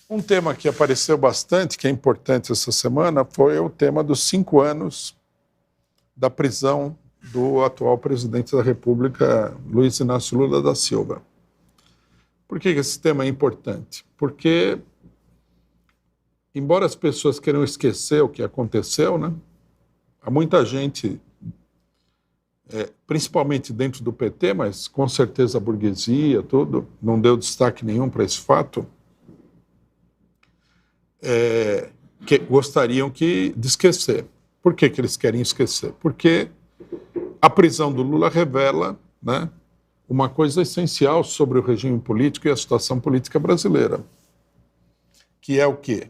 Um tema que apareceu bastante, que é importante essa semana, foi o tema dos 5 anos da prisão do atual presidente da República, Luiz Inácio Lula da Silva. Por que esse tema é importante? Porque, embora as pessoas queiram esquecer o que aconteceu, né, há muita gente, principalmente dentro do PT, mas com certeza a burguesia, tudo, não deu destaque nenhum para esse fato, que gostariam de esquecer. Por que eles querem esquecer? Porque a prisão do Lula revela, né, uma coisa essencial sobre o regime político e a situação política brasileira, que é o quê?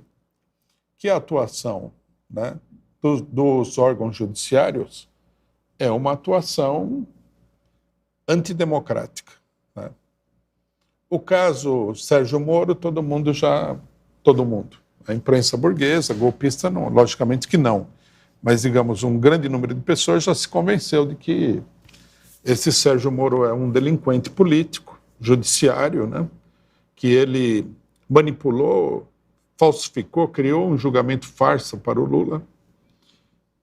Que a atuação, né, dos órgãos judiciários é uma atuação antidemocrática, né? O caso Sérgio Moro, todo mundo, a imprensa burguesa, golpista, não, logicamente que não, mas, digamos, um grande número de pessoas já se convenceu de que esse Sérgio Moro é um delinquente político, judiciário, né, que ele manipulou, falsificou, criou um julgamento farsa para o Lula,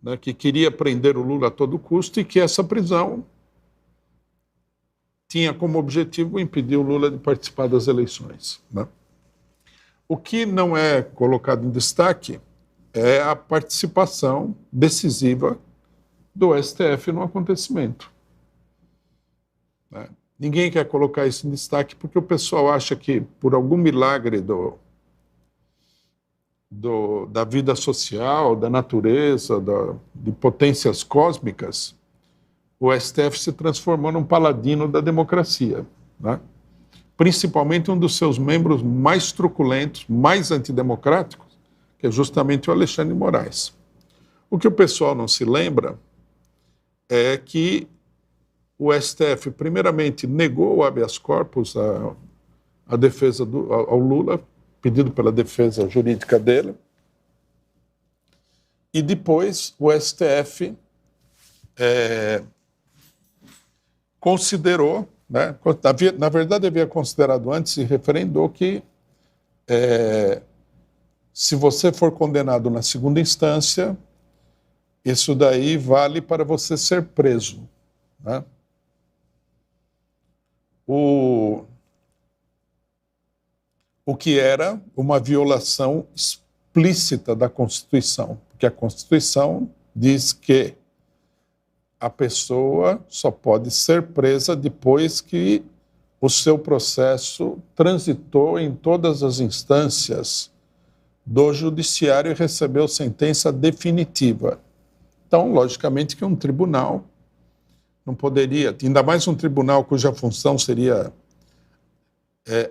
né, que queria prender o Lula a todo custo e que essa prisão tinha como objetivo impedir o Lula de participar das eleições, né? O que não é colocado em destaque é a participação decisiva do STF no acontecimento, né? Ninguém quer colocar isso em destaque porque o pessoal acha que, por algum milagre da vida social, da natureza, de potências cósmicas, o STF se transformou num paladino da democracia, né? Principalmente um dos seus membros mais truculentos, mais antidemocráticos, que é justamente o Alexandre de Moraes. O que o pessoal não se lembra é que o STF, primeiramente, negou o habeas corpus à defesa ao Lula, pedido pela defesa jurídica dele, e depois o STF considerou, né, na verdade havia considerado antes e referendou que se você for condenado na segunda instância, isso daí vale para você ser preso, né? O que era uma violação explícita da Constituição, porque a Constituição diz que a pessoa só pode ser presa depois que o seu processo transitou em todas as instâncias do judiciário e recebeu sentença definitiva. Então, logicamente que um tribunal não poderia, ainda mais um tribunal cuja função seria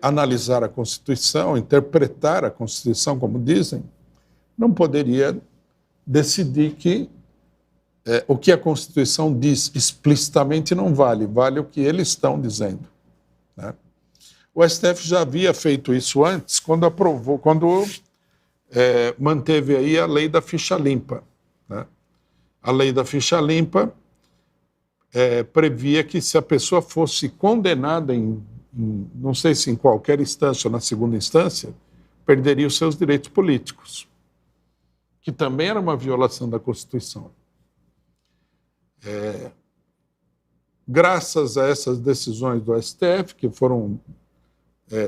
analisar a Constituição, interpretar a Constituição, como dizem, não poderia decidir que o que a Constituição diz explicitamente não vale, vale o que eles estão dizendo, né? O STF já havia feito isso antes, quando manteve aí a lei da ficha limpa, né? A lei da ficha limpa previa que se a pessoa fosse condenada não sei se em qualquer instância ou na segunda instância, perderia os seus direitos políticos, que também era uma violação da Constituição. Graças a essas decisões do STF, que foram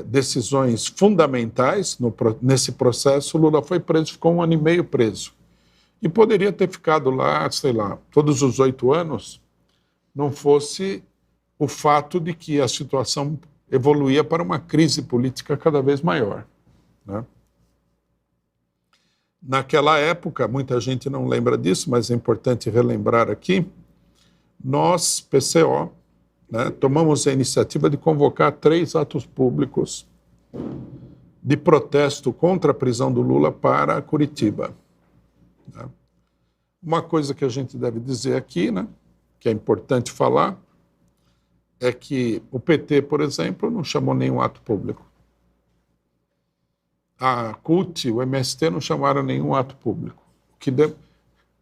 decisões fundamentais nesse processo, Lula foi preso, ficou 1 ano e meio preso. E poderia ter ficado lá, sei lá, todos os 8 anos, não fosse o fato de que a situação evoluía para uma crise política cada vez maior, né? Naquela época, muita gente não lembra disso, mas é importante relembrar aqui, nós, PCO, né, tomamos a iniciativa de convocar 3 atos públicos de protesto contra a prisão do Lula para Curitiba, né? Uma coisa que a gente deve dizer aqui, né, que é importante falar, é que o PT, por exemplo, não chamou nenhum ato público. A CUT, o MST não chamaram nenhum ato público.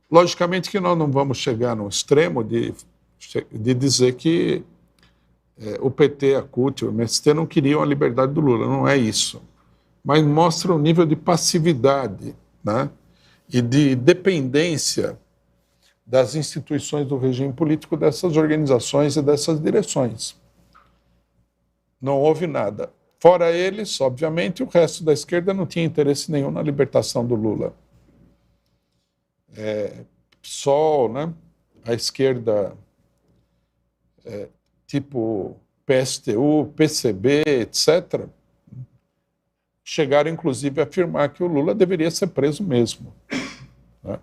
Logicamente que nós não vamos chegar no extremo de dizer que o PT, a CUT, o MST não queriam a liberdade do Lula, não é isso. mas mostra o nível de passividade, né, e de dependência das instituições do regime político, dessas organizações e dessas direções. Não houve nada. Fora eles, obviamente, o resto da esquerda não tinha interesse nenhum na libertação do Lula. PSOL, né, a esquerda tipo PSTU, PCB, etc., chegaram inclusive a afirmar que o Lula deveria ser preso mesmo, né?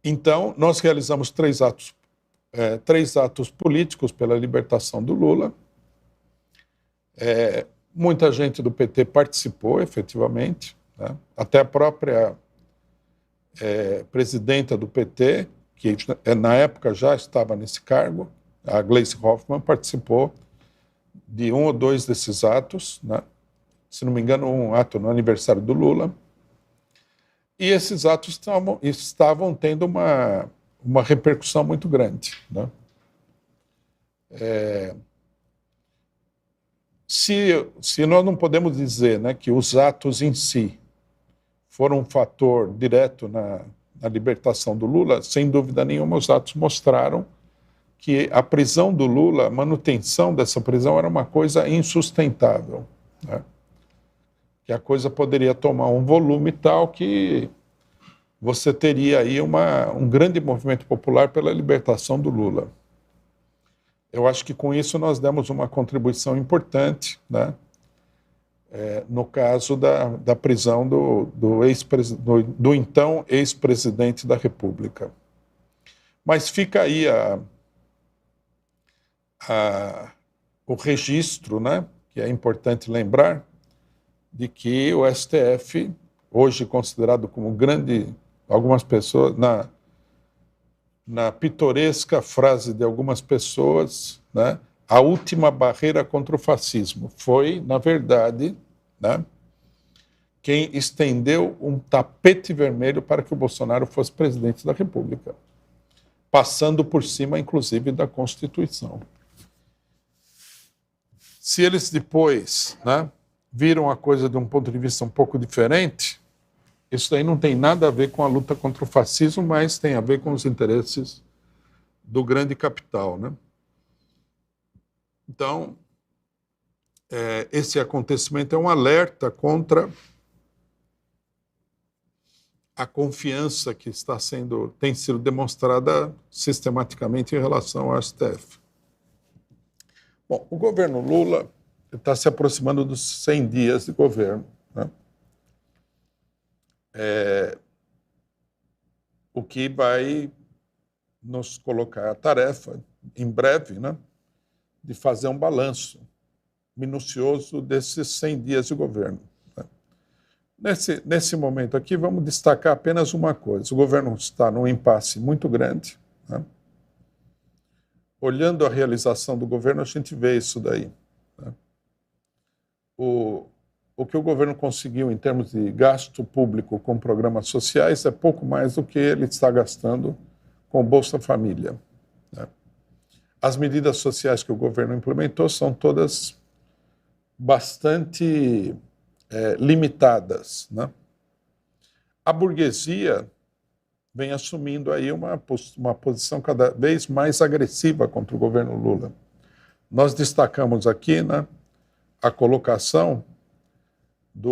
Então, nós realizamos três atos políticos pela libertação do Lula. Muita gente do PT participou, efetivamente, né? Até a própria presidenta do PT, que na época já estava nesse cargo, a Gleisi Hoffmann, participou de um ou dois desses atos, né? Se não me engano, um ato no aniversário do Lula. E esses atos estavam tendo uma repercussão muito grande, né? Se nós não podemos dizer, né, que os atos em si foram um fator direto na libertação do Lula, sem dúvida nenhuma, os atos mostraram que a prisão do Lula, a manutenção dessa prisão era uma coisa insustentável, né? Que a coisa poderia tomar um volume tal que você teria aí um grande movimento popular pela libertação do Lula. Eu acho que com isso nós demos uma contribuição importante, né? No caso da prisão do então ex-presidente da República. Mas fica aí o registro, né, que é importante lembrar, de que o STF, hoje considerado como grande, algumas pessoas, na pitoresca frase de algumas pessoas, né, a última barreira contra o fascismo, foi, na verdade, né, quem estendeu um tapete vermelho para que o Bolsonaro fosse presidente da República, passando por cima, inclusive, da Constituição. Se eles depois, né, viram a coisa de um ponto de vista um pouco diferente, isso daí não tem nada a ver com a luta contra o fascismo, mas tem a ver com os interesses do grande capital, né? Então, esse acontecimento é um alerta contra a confiança que tem sido demonstrada sistematicamente em relação ao STF. Bom, o governo Lula está se aproximando dos 100 dias de governo, né? O que vai nos colocar a tarefa, em breve, né, de fazer um balanço minucioso desses 100 dias de governo, né? Nesse momento aqui, vamos destacar apenas uma coisa. O governo está num impasse muito grande, né? Olhando a realização do governo, a gente vê isso daí, né? O que o governo conseguiu em termos de gasto público com programas sociais é pouco mais do que ele está gastando com o Bolsa Família, né? As medidas sociais que o governo implementou são todas bastante limitadas, né? A burguesia vem assumindo aí uma posição cada vez mais agressiva contra o governo Lula. Nós destacamos aqui, né, a colocação de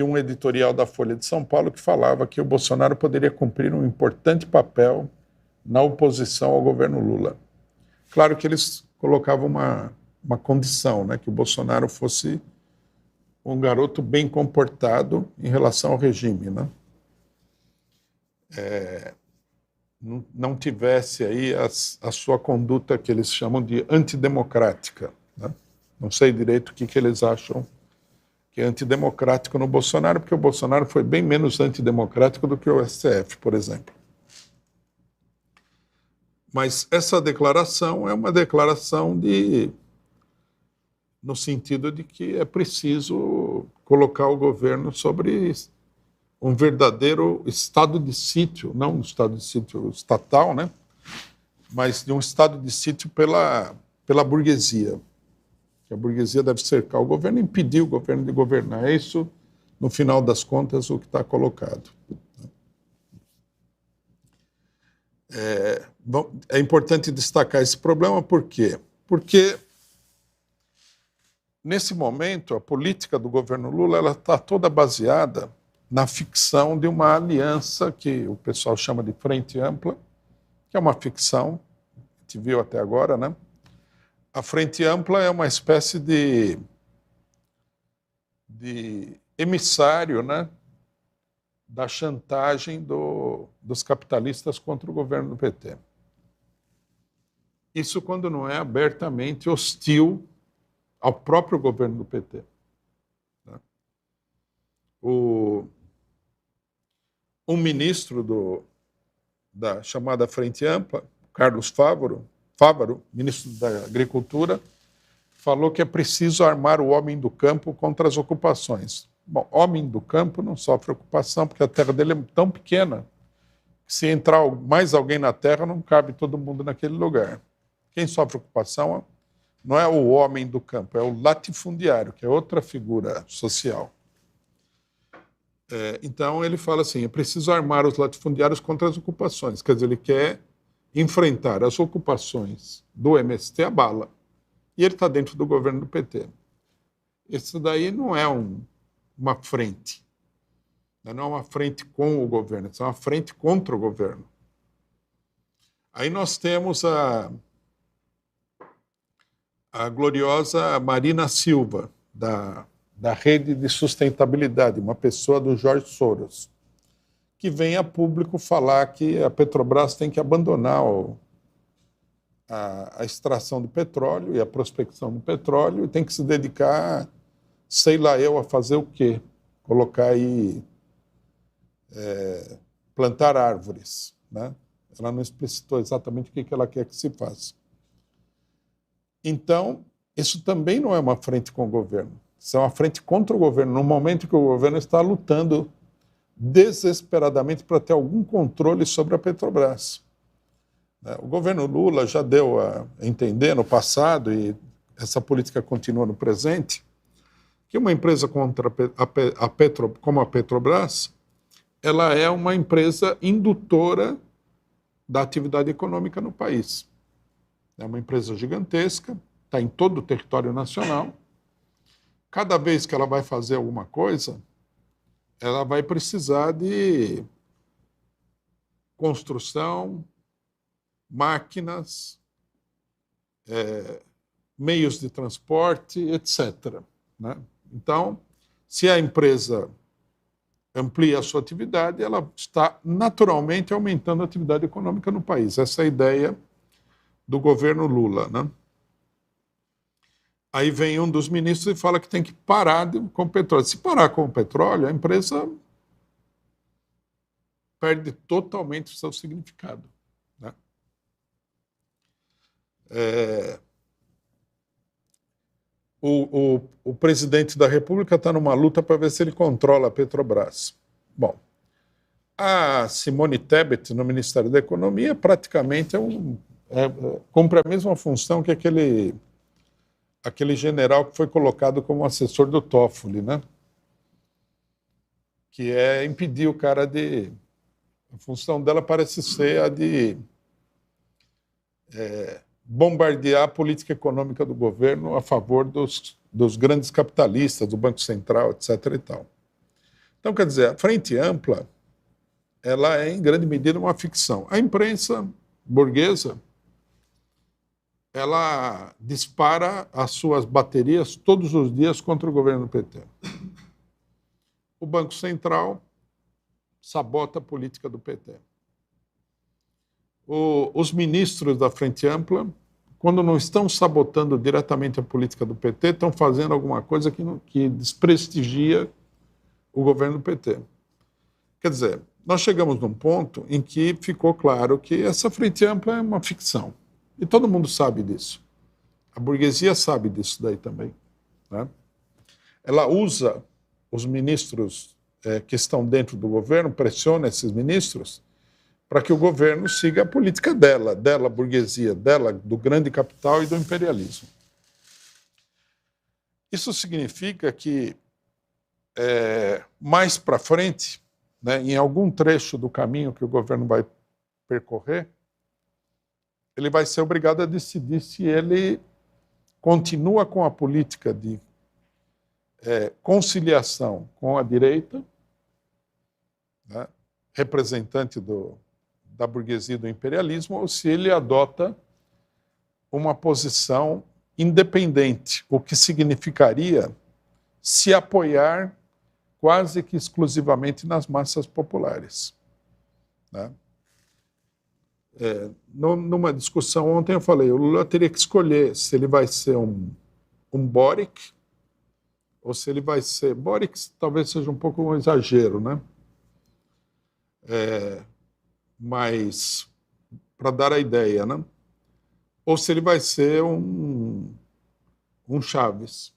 um editorial da Folha de São Paulo que falava que o Bolsonaro poderia cumprir um importante papel na oposição ao governo Lula. Claro que eles colocavam uma condição, né, que o Bolsonaro fosse um garoto bem comportado em relação ao regime, né? Não tivesse aí a sua conduta que eles chamam de antidemocrática, né? Não sei direito o que eles acham que é antidemocrático no Bolsonaro, porque o Bolsonaro foi bem menos antidemocrático do que o STF, por exemplo. Mas essa declaração é uma declaração no sentido de que é preciso colocar o governo sobre um verdadeiro estado de sítio, não um estado de sítio estatal, né? Mas de um estado de sítio pela burguesia. que a burguesia deve cercar o governo e impedir o governo de governar. É isso, no final das contas, o que está colocado. É importante destacar esse problema, por quê? Porque, nesse momento, a política do governo Lula está toda baseada na ficção de uma aliança que o pessoal chama de Frente Ampla, que é uma ficção, a gente viu até agora, né? A Frente Ampla é uma espécie de emissário, né, da chantagem dos capitalistas contra o governo do PT. Isso quando não é abertamente hostil ao próprio governo do PT. Um ministro da chamada Frente Ampla, Carlos Fávaro, ministro da Agricultura, falou que é preciso armar o homem do campo contra as ocupações. Bom, homem do campo não sofre ocupação, porque a terra dele é tão pequena que se entrar mais alguém na terra, não cabe todo mundo naquele lugar. Quem sofre ocupação não é o homem do campo, é o latifundiário, que é outra figura social. Então ele fala assim, é preciso armar os latifundiários contra as ocupações. Quer dizer, ele quer enfrentar as ocupações do MST a bala. E ele está dentro do governo do PT. Isso daí não é uma frente. Não é uma frente com o governo, é uma frente contra o governo. Aí nós temos a gloriosa Marina Silva, da Rede de Sustentabilidade, uma pessoa do Jorge Soros, que vem a público falar que a Petrobras tem que abandonar a extração de petróleo e a prospecção do petróleo e tem que se dedicar, sei lá eu, a fazer o quê? Colocar aí, plantar árvores, né? Ela não explicitou exatamente o que ela quer que se faça. Então, isso também não é uma frente com o governo, isso é uma frente contra o governo, no momento que o governo está lutando desesperadamente para ter algum controle sobre a Petrobras. O governo Lula já deu a entender no passado, e essa política continua no presente, que uma empresa como a Petrobras, ela é uma empresa indutora da atividade econômica no país. É uma empresa gigantesca, está em todo o território nacional. Cada vez que ela vai fazer alguma coisa, ela vai precisar de construção, máquinas, meios de transporte, etc. Né? Então, se a empresa amplia a sua atividade, ela está naturalmente aumentando a atividade econômica no país. Essa é a ideia do governo Lula. Né? Aí vem um dos ministros e fala que tem que parar com o petróleo. Se parar com o petróleo, a empresa perde totalmente o seu significado. Né? O presidente da República está numa luta para ver se ele controla a Petrobras. Bom, a Simone Tebet, no Ministério da Economia, praticamente cumpre a mesma função que aquele general que foi colocado como assessor do Toffoli, né? Que é impedir o cara de... A função dela parece ser a de bombardear a política econômica do governo a favor dos grandes capitalistas, do Banco Central, etc. e tal. Então, quer dizer, a Frente Ampla, ela é, em grande medida, uma ficção. A imprensa burguesa, ela dispara as suas baterias todos os dias contra o governo do PT. O Banco Central sabota a política do PT. Os ministros da Frente Ampla, quando não estão sabotando diretamente a política do PT, estão fazendo alguma coisa que desprestigia o governo do PT. Quer dizer, nós chegamos num ponto em que ficou claro que essa Frente Ampla é uma ficção. E todo mundo sabe disso. A burguesia sabe disso daí também. Né? Ela usa os ministros que estão dentro do governo, pressiona esses ministros para que o governo siga a política dela, burguesia, dela, do grande capital e do imperialismo. Isso significa que, mais para frente, né, em algum trecho do caminho que o governo vai percorrer, ele vai ser obrigado a decidir se ele continua com a política de conciliação com a direita, né, representante da burguesia e do imperialismo, ou se ele adota uma posição independente, o que significaria se apoiar quase que exclusivamente nas massas populares, né? Numa discussão ontem eu falei, o Lula teria que escolher se ele vai ser um Boric ou se ele vai ser... Boric talvez seja um pouco um exagero, né? Mas, para dar a ideia, né? Ou se ele vai ser um Chaves,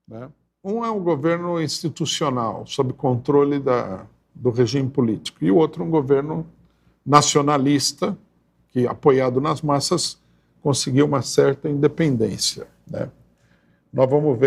né? Um é um governo institucional, sob controle do regime político, e o outro um governo nacionalista, que, apoiado nas massas, conseguiu uma certa independência, né? Nós vamos ver